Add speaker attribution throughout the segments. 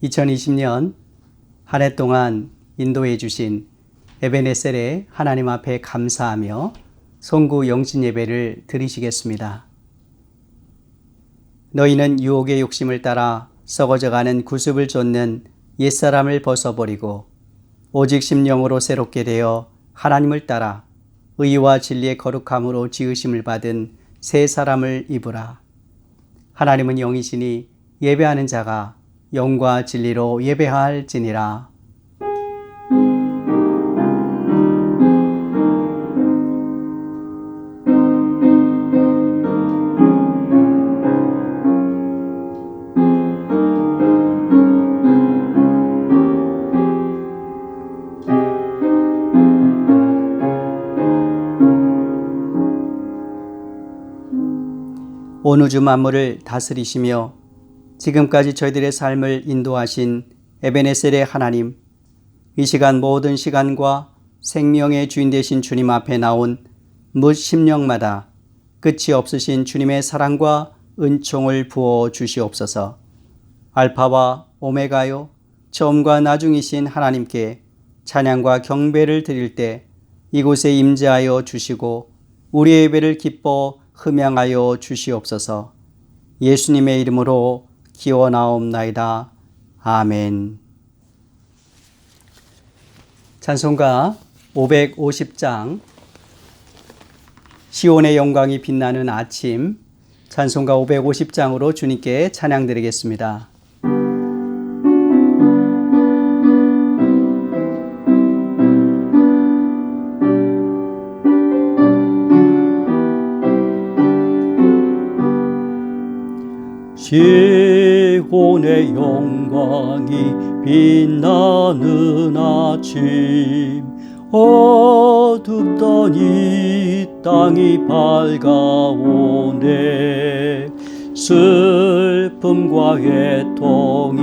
Speaker 1: 2020년 한 해 동안 인도해 주신 에베네셀의 하나님 앞에 감사하며 송구 영신 예배를 드리시겠습니다. 너희는 유혹의 욕심을 따라 썩어져가는 구습을 쫓는 옛사람을 벗어버리고 오직 심령으로 새롭게 되어 하나님을 따라 의와 진리의 거룩함으로 지으심을 받은 새 사람을 입으라. 하나님은 영이시니 예배하는 자가 영과 진리로 예배할지니라. 온 우주 만물을 다스리시며 지금까지 저희들의 삶을 인도하신 에베네셀의 하나님, 이 시간 모든 시간과 생명의 주인 되신 주님 앞에 나온 뭇 심령마다 끝이 없으신 주님의 사랑과 은총을 부어 주시옵소서. 알파와 오메가요 처음과 나중이신 하나님께 찬양과 경배를 드릴 때 이곳에 임재하여 주시고 우리의 예배를 기뻐 흠양하여 주시옵소서. 예수님의 이름으로 기원하옵나이다. 아멘. 찬송가 550장 시온의 영광이 빛나는 아침, 찬송가 550장으로 주님께 찬양드리겠습니다.
Speaker 2: 시온의 영광이 빛나는 아침, 어둡던 이 땅이 밝아오네. 슬픔과 애통이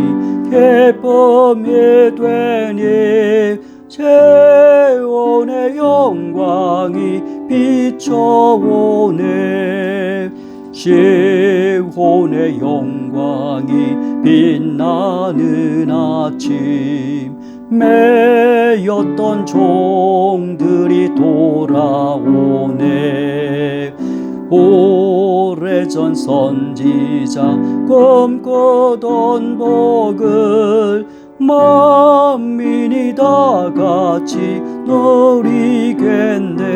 Speaker 2: 기쁨이 되니 시온의 영광이 비춰오네. 시온의 영광이 빛나는 아침, 매였던 종들이 돌아오네. 오래전 선지자 꿈꾸던 복을 만민이 다 같이 누리겠네.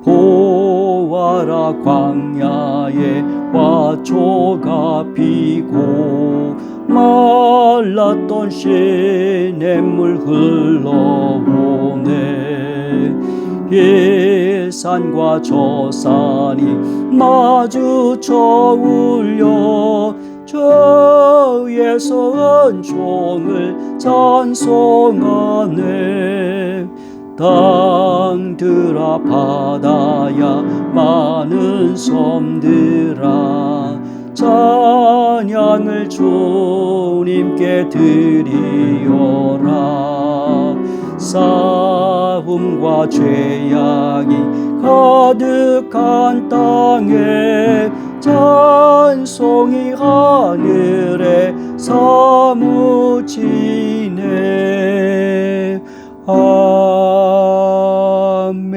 Speaker 2: 보아라 광야에 화초가 피고 말랐던 시냇물 흘러오네. 이 산과 저 산이 마주쳐 울려 주에서 은총을 찬송하네. 땅들아 바다야 많은 섬들아 찬양을 주님께 드리어라. 싸움과 죄악이 가득한 땅에 찬송이 하늘에 사무치네. 아멘.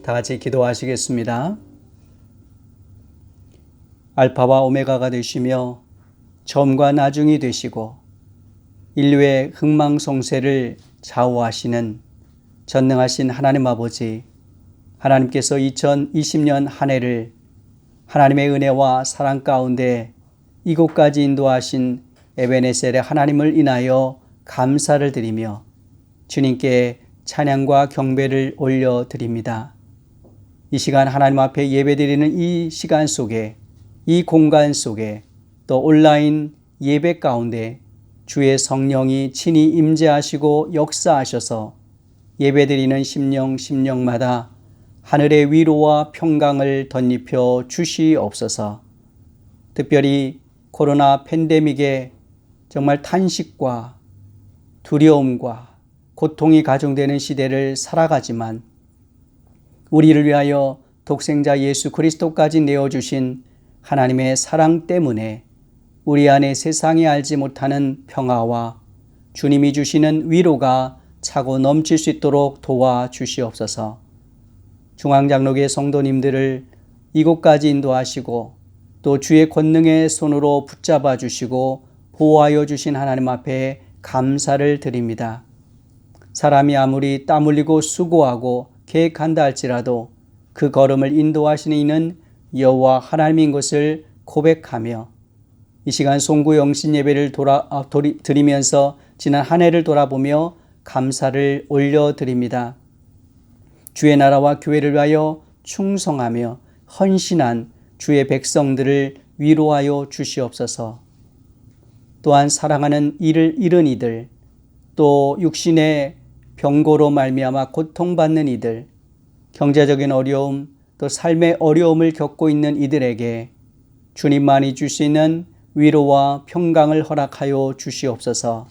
Speaker 1: 다 같이 기도하시겠습니다. 알파와 오메가가 되시며 처음과 나중이 되시고 인류의 흥망성쇠를 좌우하시는 전능하신 하나님 아버지, 하나님께서 2020년 한 해를 하나님의 은혜와 사랑 가운데 이곳까지 인도하신 에베네셀의 하나님을 인하여 감사를 드리며 주님께 찬양과 경배를 올려드립니다. 이 시간 하나님 앞에 예배드리는 이 시간 속에, 이 공간 속에, 또 온라인 예배 가운데 주의 성령이 친히 임재하시고 역사하셔서 예배드리는 심령마다 하늘의 위로와 평강을 덧입혀 주시옵소서. 특별히 코로나 팬데믹에 정말 탄식과 두려움과 고통이 가중되는 시대를 살아가지만 우리를 위하여 독생자 예수 그리스도까지 내어주신 하나님의 사랑 때문에 우리 안에 세상이 알지 못하는 평화와 주님이 주시는 위로가 차고 넘칠 수 있도록 도와주시옵소서. 중앙장로교회 성도님들을 이곳까지 인도하시고 또 주의 권능의 손으로 붙잡아 주시고 보호하여 주신 하나님 앞에 감사를 드립니다. 사람이 아무리 땀 흘리고 수고하고 계획한다 할지라도 그 걸음을 인도하시는 이는 여호와 하나님인 것을 고백하며 이 시간 송구 영신 예배를 드리면서 지난 한 해를 돌아보며 감사를 올려드립니다. 주의 나라와 교회를 위하여 충성하며 헌신한 주의 백성들을 위로하여 주시옵소서. 또한 사랑하는 이를 잃은 이들, 또 육신의 병고로 말미암아 고통받는 이들, 경제적인 어려움, 또 삶의 어려움을 겪고 있는 이들에게 주님만이 줄 수 있는 위로와 평강을 허락하여 주시옵소서.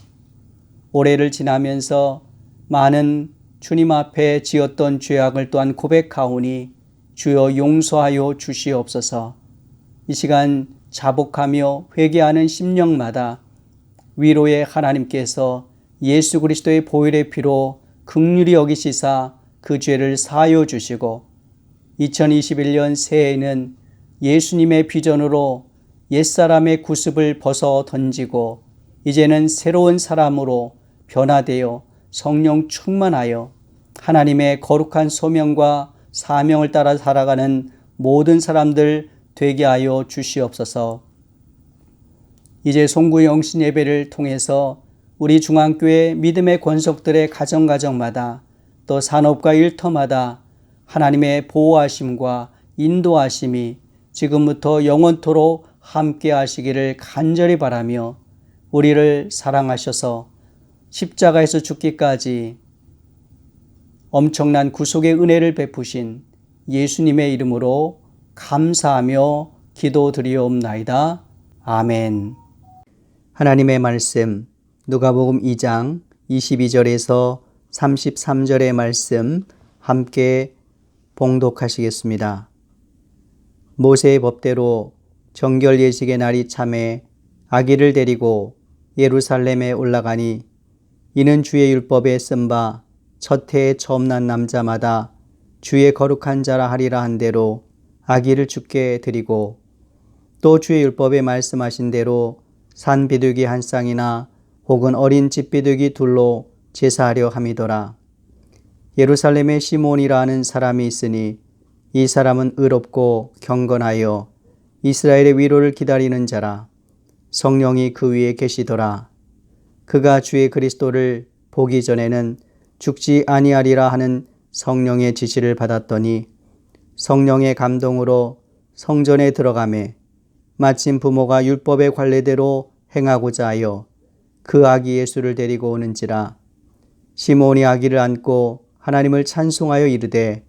Speaker 1: 올해를 지나면서 많은 주님 앞에 지었던 죄악을 또한 고백하오니 주여 용서하여 주시옵소서. 이 시간 자복하며 회개하는 심령마다 위로의 하나님께서 예수 그리스도의 보혈의 피로 긍휼히 여기시사 그 죄를 사하여 주시고 2021년 새해에는 예수님의 비전으로 옛사람의 구습을 벗어 던지고 이제는 새로운 사람으로 변화되어 성령 충만하여 하나님의 거룩한 소명과 사명을 따라 살아가는 모든 사람들 되게 하여 주시옵소서. 이제 송구 영신 예배를 통해서 우리 중앙교회 믿음의 권속들의 가정가정마다 또 산업과 일터마다 하나님의 보호하심과 인도하심이 지금부터 영원토록 함께 하시기를 간절히 바라며 우리를 사랑하셔서 십자가에서 죽기까지 엄청난 구속의 은혜를 베푸신 예수님의 이름으로 감사하며 기도드리옵나이다. 아멘. 하나님의 말씀 누가복음 2장 22절에서 33절의 말씀 함께 봉독하시겠습니다. 모세의 법대로 정결 예식의 날이 참에 아기를 데리고 예루살렘에 올라가니 이는 주의 율법에 쓴 바 첫 해에 처음 난 남자마다 주의 거룩한 자라 하리라 한 대로 아기를 주께 드리고 또 주의 율법에 말씀하신 대로 산 비둘기 한 쌍이나 혹은 어린 집비둘기 둘로 제사하려 함이더라. 예루살렘에 시몬이라 하는 사람이 있으니 이 사람은 의롭고 경건하여 이스라엘의 위로를 기다리는 자라. 성령이 그 위에 계시더라. 그가 주의 그리스도를 보기 전에는 죽지 아니하리라 하는 성령의 지시를 받았더니 성령의 감동으로 성전에 들어가매 마침 부모가 율법의 관례대로 행하고자 하여 그 아기 예수를 데리고 오는지라. 시몬이 아기를 안고 하나님을 찬송하여 이르되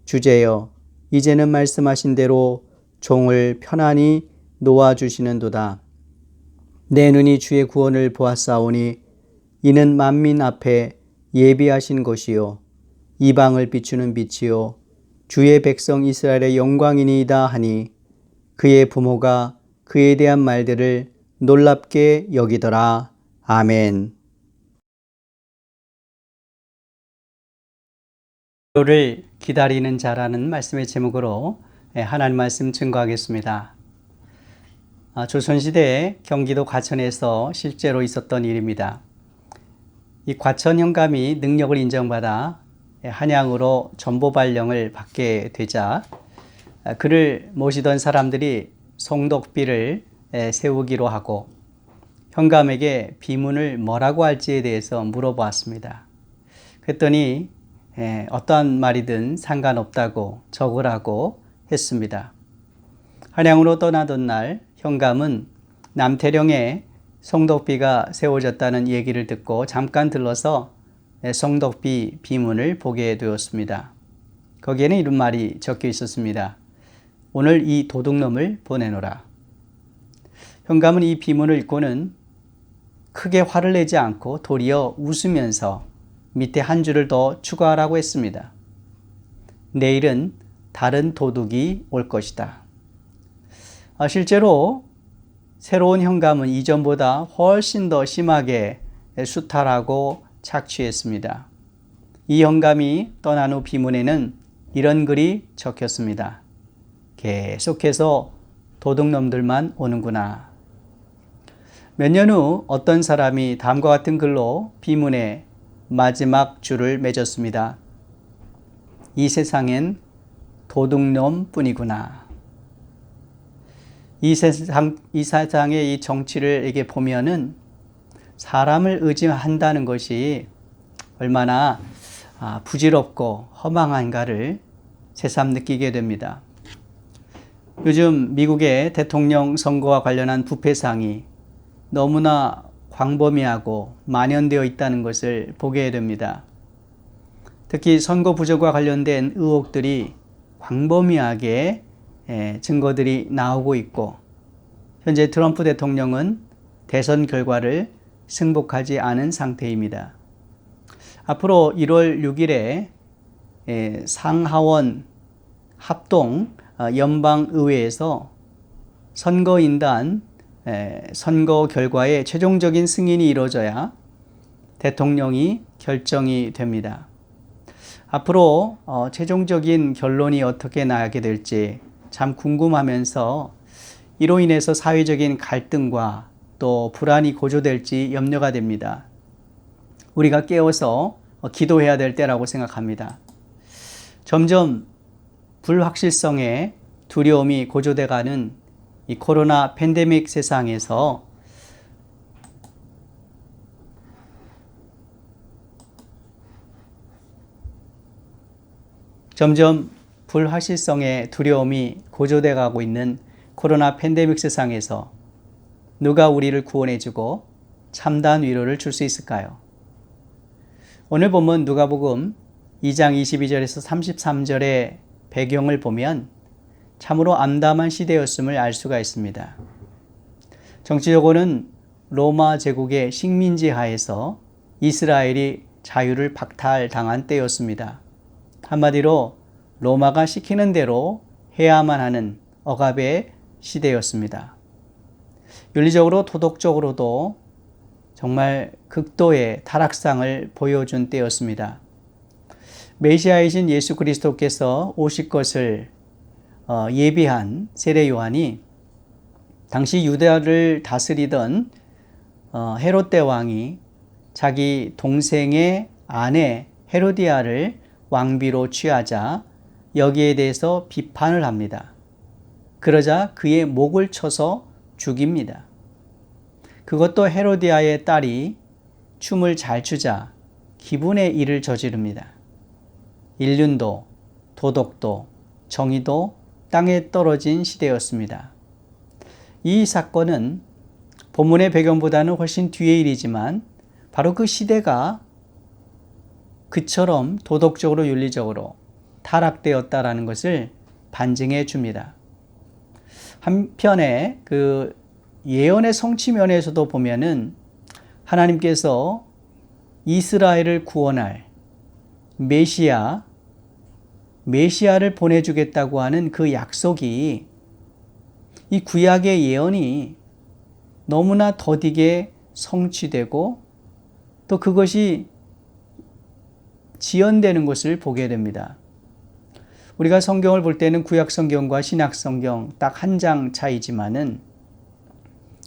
Speaker 1: 주제여 이제는 말씀하신 대로 종을 편안히 놓아주시는도다. 내 눈이 주의 구원을 보았사오니 이는 만민 앞에 예비하신 것이요 이방을 비추는 빛이요 주의 백성 이스라엘의 영광이니이다 하니 그의 부모가 그에 대한 말들을 놀랍게 여기더라. 아멘. 를 기다리는 자라는 말씀의 제목으로 하나님 말씀 증거하겠습니다. 조선시대 경기도 과천에서 실제로 있었던 일입니다. 이 과천 현감이 능력을 인정받아 한양으로 전보발령을 받게 되자 그를 모시던 사람들이 송독비를 세우기로 하고 현감에게 비문을 뭐라고 할지에 대해서 물어보았습니다. 그랬더니 어떠한 말이든 상관없다고 적으라고 했습니다. 한양으로 떠나던 날 현감은 남태령에 송독비가 세워졌다는 얘기를 듣고 잠깐 들러서 송독비 비문을 보게 되었습니다. 거기에는 이런 말이 적혀 있었습니다. 오늘 이 도둑놈을 보내노라. 현감은 이 비문을 읽고는 크게 화를 내지 않고 도리어 웃으면서 밑에 한 줄을 더 추가하라고 했습니다. 내일은 다른 도둑이 올 것이다. 실제로 새로운 현감은 이전보다 훨씬 더 심하게 수탈하고 착취했습니다. 이 현감이 떠난 후 비문에는 이런 글이 적혔습니다. 계속해서 도둑놈들만 오는구나. 몇 년 후 어떤 사람이 다음과 같은 글로 비문의 마지막 줄을 맺었습니다. 이 세상엔 도둑놈 뿐이구나. 이 세상의 이 정치를 이렇게 보면은 사람을 의지한다는 것이 얼마나 부질없고 허망한가를 새삼 느끼게 됩니다. 요즘 미국의 대통령 선거와 관련한 부패상이 너무나 광범위하고 만연되어 있다는 것을 보게 됩니다. 특히 선거 부정과 관련된 의혹들이 광범위하게 증거들이 나오고 있고, 현재 트럼프 대통령은 대선 결과를 승복하지 않은 상태입니다. 앞으로 1월 6일에 상하원 합동 연방의회에서 선거인단 선거 결과의 최종적인 승인이 이루어져야 대통령이 결정이 됩니다. 앞으로 최종적인 결론이 어떻게 나게 될지 참 궁금하면서 이로 인해서 사회적인 갈등과 또 불안이 고조될지 염려가 됩니다. 우리가 깨어서 기도해야 될 때라고 생각합니다. 점점 불확실성에 두려움이 고조돼가는 이 코로나 팬데믹 세상에서 점점 불확실성의 두려움이 고조돼 가고 있는 코로나 팬데믹 세상에서 누가 우리를 구원해주고 참다한 위로를 줄 수 있을까요? 오늘 본문 누가복음 2장 22절에서 33절의 배경을 보면 참으로 암담한 시대였음을 알 수가 있습니다. 정치적으로는 로마 제국의 식민지 하에서 이스라엘이 자유를 박탈당한 때였습니다. 한마디로 로마가 시키는 대로 해야만 하는 억압의 시대였습니다. 윤리적으로 도덕적으로도 정말 극도의 타락상을 보여준 때였습니다. 메시아이신 예수 그리스도께서 오실 것을 예비한 세례 요한이 당시 유대를 다스리던 헤롯 대왕이 자기 동생의 아내 헤로디아를 왕비로 취하자 여기에 대해서 비판을 합니다. 그러자 그의 목을 쳐서 죽입니다. 그것도 헤로디아의 딸이 춤을 잘 추자 기분의 일을 저지릅니다. 인륜도 도덕도 정의도 땅에 떨어진 시대였습니다. 이 사건은 본문의 배경보다는 훨씬 뒤의 일이지만 바로 그 시대가 그처럼 도덕적으로 윤리적으로 타락되었다라는 것을 반증해 줍니다. 한편에 그 예언의 성취 면에서도 보면은 하나님께서 이스라엘을 구원할 메시아를 보내주겠다고 하는 그 약속이 이 구약의 예언이 너무나 더디게 성취되고 또 그것이 지연되는 것을 보게 됩니다. 우리가 성경을 볼 때는 구약 성경과 신약 성경 딱 한 장 차이지만은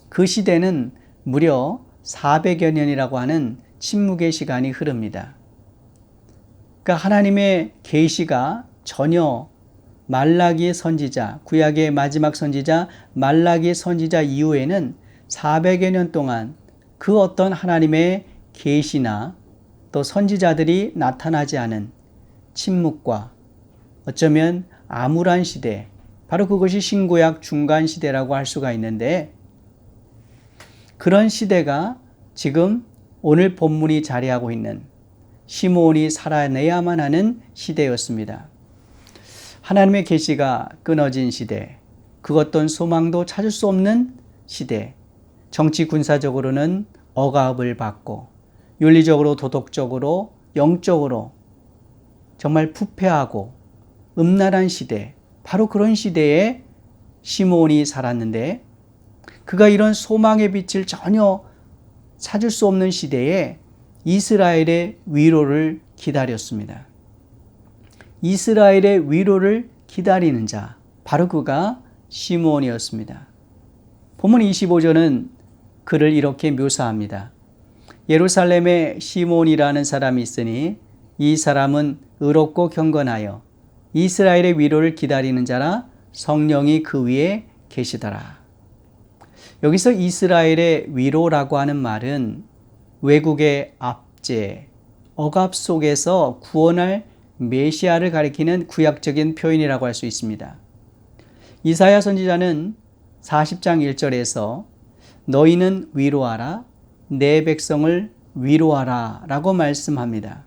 Speaker 1: 그 시대는 무려 400여 년이라고 하는 침묵의 시간이 흐릅니다. 그러니까 하나님의 계시가 전혀 말라기의 선지자, 구약의 마지막 선지자 말라기의 선지자 이후에는 400여 년 동안 그 어떤 하나님의 계시나 또 선지자들이 나타나지 않은 침묵과 어쩌면 암울한 시대, 바로 그것이 신구약 중간 시대라고 할 수가 있는데, 그런 시대가 지금 오늘 본문이 자리하고 있는 시므온이 살아내야만 하는 시대였습니다. 하나님의 계시가 끊어진 시대, 그 어떤 소망도 찾을 수 없는 시대, 정치 군사적으로는 억압을 받고 윤리적으로 도덕적으로 영적으로 정말 부패하고 음란한 시대, 바로 그런 시대에 시므온이 살았는데 그가 이런 소망의 빛을 전혀 찾을 수 없는 시대에 이스라엘의 위로를 기다렸습니다. 이스라엘의 위로를 기다리는 자, 바로 그가 시므온이었습니다. 본문 25절은 그를 이렇게 묘사합니다. 예루살렘에 시므온이라는 사람이 있으니 이 사람은 의롭고 경건하여 이스라엘의 위로를 기다리는 자라, 성령이 그 위에 계시더라. 여기서 이스라엘의 위로라고 하는 말은 외국의 압제, 억압 속에서 구원할 메시아를 가리키는 구약적인 표현이라고 할 수 있습니다. 이사야 선지자는 40장 1절에서 너희는 위로하라, 내 백성을 위로하라 라고 말씀합니다.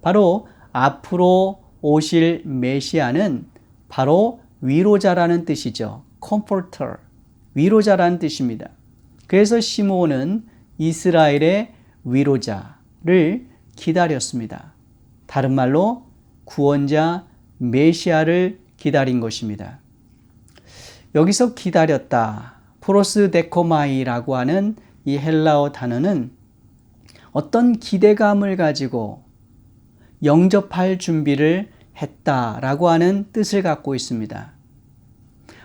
Speaker 1: 바로 앞으로 오실 메시아는 바로 위로자라는 뜻이죠. comforter, 위로자라는 뜻입니다. 그래서 시므온은 이스라엘의 위로자를 기다렸습니다. 다른 말로 구원자 메시아를 기다린 것입니다. 여기서 기다렸다, 프로스데코마이라고 하는 이 헬라어 단어는 어떤 기대감을 가지고 영접할 준비를 했다라고 하는 뜻을 갖고 있습니다.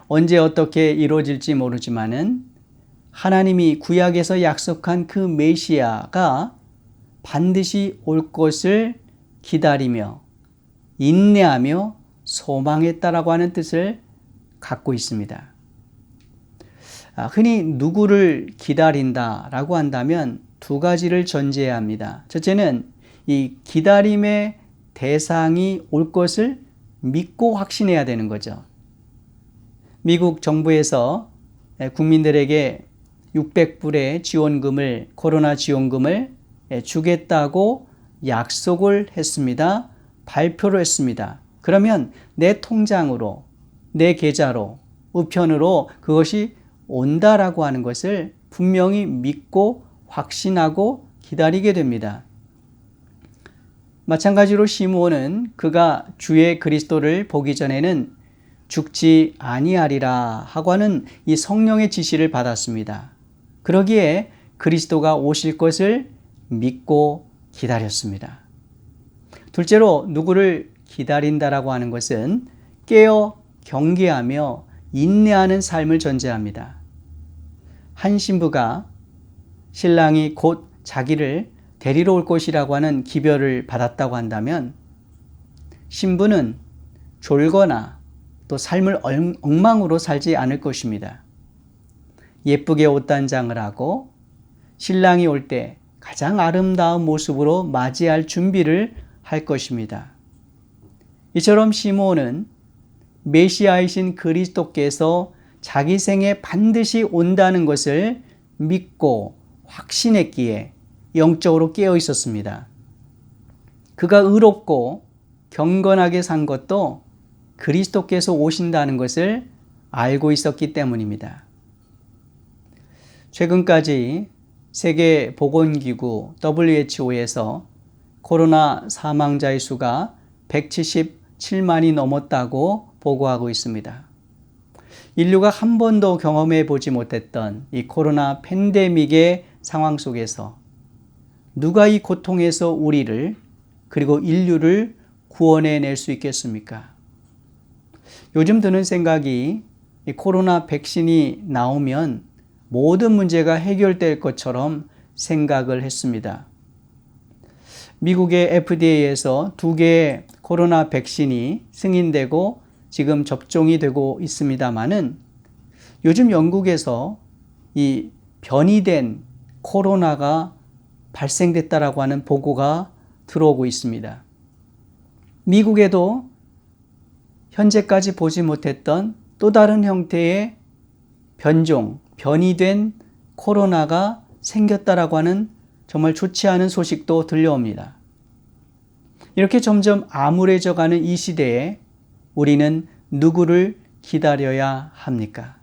Speaker 1: 언제 어떻게 이루어질지 모르지만은 하나님이 구약에서 약속한 그 메시아가 반드시 올 것을 기다리며 인내하며 소망했다라고 하는 뜻을 갖고 있습니다. 흔히 누구를 기다린다라고 한다면 두 가지를 전제해야 합니다. 첫째는 이 기다림의 대상이 올 것을 믿고 확신해야 되는 거죠. 미국 정부에서 국민들에게 600불의 지원금을, 코로나 지원금을 주겠다고 약속을 했습니다. 발표를 했습니다. 그러면 내 통장으로, 내 계좌로, 우편으로 그것이 온다라고 하는 것을 분명히 믿고 확신하고 기다리게 됩니다. 마찬가지로 시므온은 그가 주의 그리스도를 보기 전에는 죽지 아니하리라 하고 하는 이 성령의 지시를 받았습니다. 그러기에 그리스도가 오실 것을 믿고 기다렸습니다. 둘째로 누구를 기다린다라고 하는 것은 깨어 경계하며 인내하는 삶을 전제합니다. 한 신부가 신랑이 곧 자기를 데리러 올 것이라고 하는 기별을 받았다고 한다면 신부는 졸거나 또 삶을 엉망으로 살지 않을 것입니다. 예쁘게 옷단장을 하고 신랑이 올 때 가장 아름다운 모습으로 맞이할 준비를 할 것입니다. 이처럼 시므온은 메시아이신 그리스도께서 자기 생에 반드시 온다는 것을 믿고 확신했기에 영적으로 깨어 있었습니다. 그가 의롭고 경건하게 산 것도 그리스도께서 오신다는 것을 알고 있었기 때문입니다. 최근까지 세계보건기구 WHO에서 코로나 사망자의 수가 177만이 넘었다고 보고하고 있습니다. 인류가 한 번도 경험해 보지 못했던 이 코로나 팬데믹의 상황 속에서 누가 이 고통에서 우리를 그리고 인류를 구원해낼 수 있겠습니까? 요즘 드는 생각이 이 코로나 백신이 나오면 모든 문제가 해결될 것처럼 생각을 했습니다. 미국의 FDA에서 2개의 코로나 백신이 승인되고 지금 접종이 되고 있습니다마는 요즘 영국에서 이 변이된 코로나가 발생됐다라고 하는 보고가 들어오고 있습니다. 미국에도 현재까지 보지 못했던 또 다른 형태의 변종, 변이된 코로나가 생겼다라고 하는 정말 좋지 않은 소식도 들려옵니다. 이렇게 점점 암울해져가는 이 시대에 우리는 누구를 기다려야 합니까?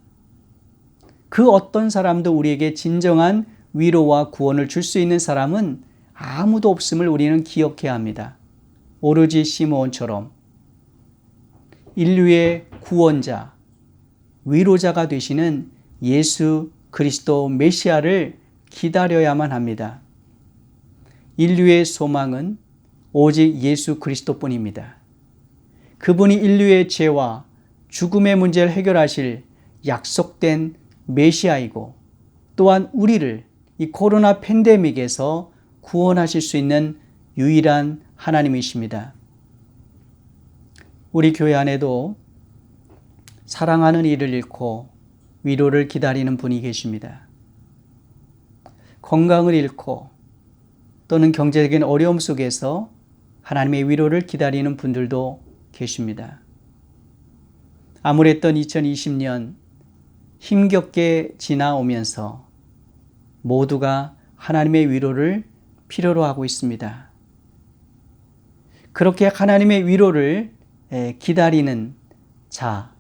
Speaker 1: 그 어떤 사람도 우리에게 진정한 위로와 구원을 줄 수 있는 사람은 아무도 없음을 우리는 기억해야 합니다. 오로지 시므온처럼 인류의 구원자, 위로자가 되시는 예수 그리스도 메시아를 기다려야만 합니다. 인류의 소망은 오직 예수 그리스도뿐입니다. 그분이 인류의 죄와 죽음의 문제를 해결하실 약속된 메시아이고 또한 우리를 이 코로나 팬데믹에서 구원하실 수 있는 유일한 하나님이십니다. 우리 교회 안에도 사랑하는 이를 잃고 위로를 기다리는 분이 계십니다. 건강을 잃고 또는 경제적인 어려움 속에서 하나님의 위로를 기다리는 분들도 계십니다. 암울했던 2020년 힘겹게 지나오면서 모두가 하나님의 위로를 필요로 하고 있습니다. 그렇게 하나님의 위로를 기다리는 자,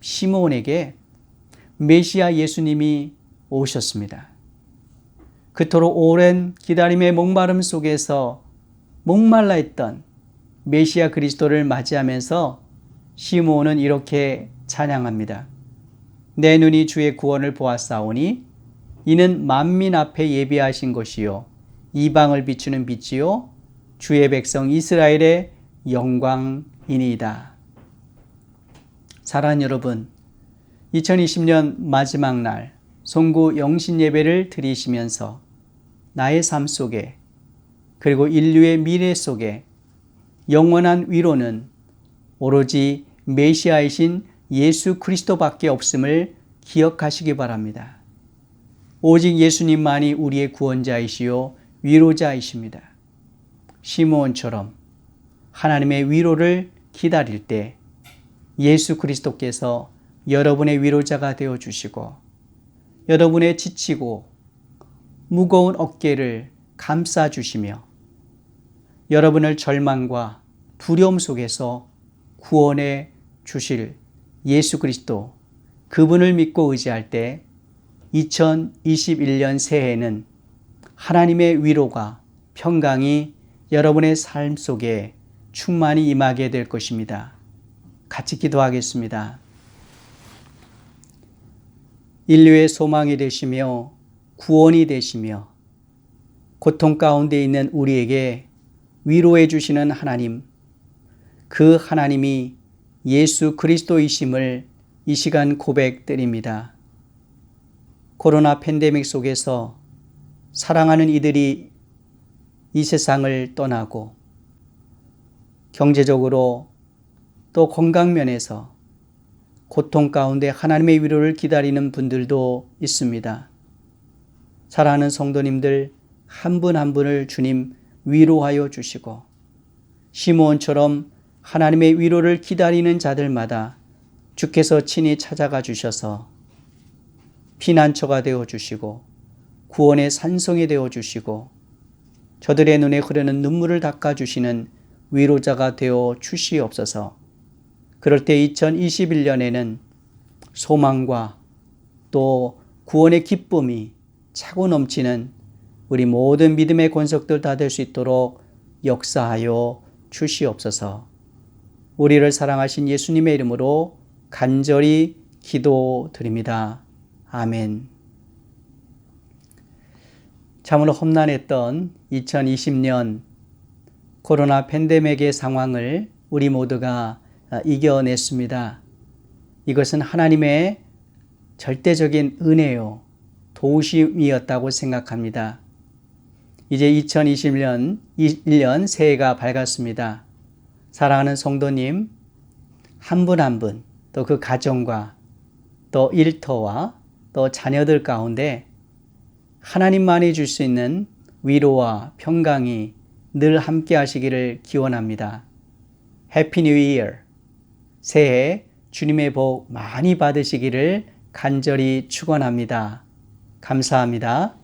Speaker 1: 시므온에게 메시아 예수님이 오셨습니다. 그토록 오랜 기다림의 목마름 속에서 목말라 있던 메시아 그리스도를 맞이하면서 시므온은 이렇게 찬양합니다. 내 눈이 주의 구원을 보았사오니 이는 만민 앞에 예비하신 것이요 이방을 비추는 빛이요 주의 백성 이스라엘의 영광이니이다. 사랑하는 여러분, 2020년 마지막 날 송구 영신 예배를 드리시면서 나의 삶 속에 그리고 인류의 미래 속에 영원한 위로는 오로지 메시아이신 예수 그리스도밖에 없음을 기억하시기 바랍니다. 오직 예수님만이 우리의 구원자이시요 위로자이십니다. 시므온처럼 하나님의 위로를 기다릴 때 예수 그리스도께서 여러분의 위로자가 되어주시고 여러분의 지치고 무거운 어깨를 감싸주시며 여러분을 절망과 두려움 속에서 구원해 주실 예수 그리스도 그분을 믿고 의지할 때 2021년 새해에는 하나님의 위로가 평강이 여러분의 삶 속에 충만히 임하게 될 것입니다. 같이 기도하겠습니다. 인류의 소망이 되시며 구원이 되시며 고통 가운데 있는 우리에게 위로해 주시는 하나님, 그 하나님이 예수 그리스도이심을 이 시간 고백드립니다. 코로나 팬데믹 속에서 사랑하는 이들이 이 세상을 떠나고 경제적으로 또 건강면에서 고통 가운데 하나님의 위로를 기다리는 분들도 있습니다. 사랑하는 성도님들 한 분 한 분을 주님 위로하여 주시고 시므온처럼 하나님의 위로를 기다리는 자들마다 주께서 친히 찾아가 주셔서 피난처가 되어 주시고 구원의 산성이 되어 주시고 저들의 눈에 흐르는 눈물을 닦아 주시는 위로자가 되어 주시옵소서. 그럴 때 2021년에는 소망과 또 구원의 기쁨이 차고 넘치는 우리 모든 믿음의 권속들 다 될 수 있도록 역사하여 주시옵소서. 우리를 사랑하신 예수님의 이름으로 간절히 기도드립니다. 아멘. 참으로 험난했던 2020년 코로나 팬데믹의 상황을 우리 모두가 이겨냈습니다. 이것은 하나님의 절대적인 은혜요, 도우심이었다고 생각합니다. 이제 2021년 새해가 밝았습니다. 사랑하는 성도님, 한 분 한 분, 또 그 가정과 또 일터와 또 자녀들 가운데 하나님만이 줄 수 있는 위로와 평강이 늘 함께 하시기를 기원합니다. 해피 뉴 이어! 새해 주님의 복 많이 받으시기를 간절히 축원합니다. 감사합니다.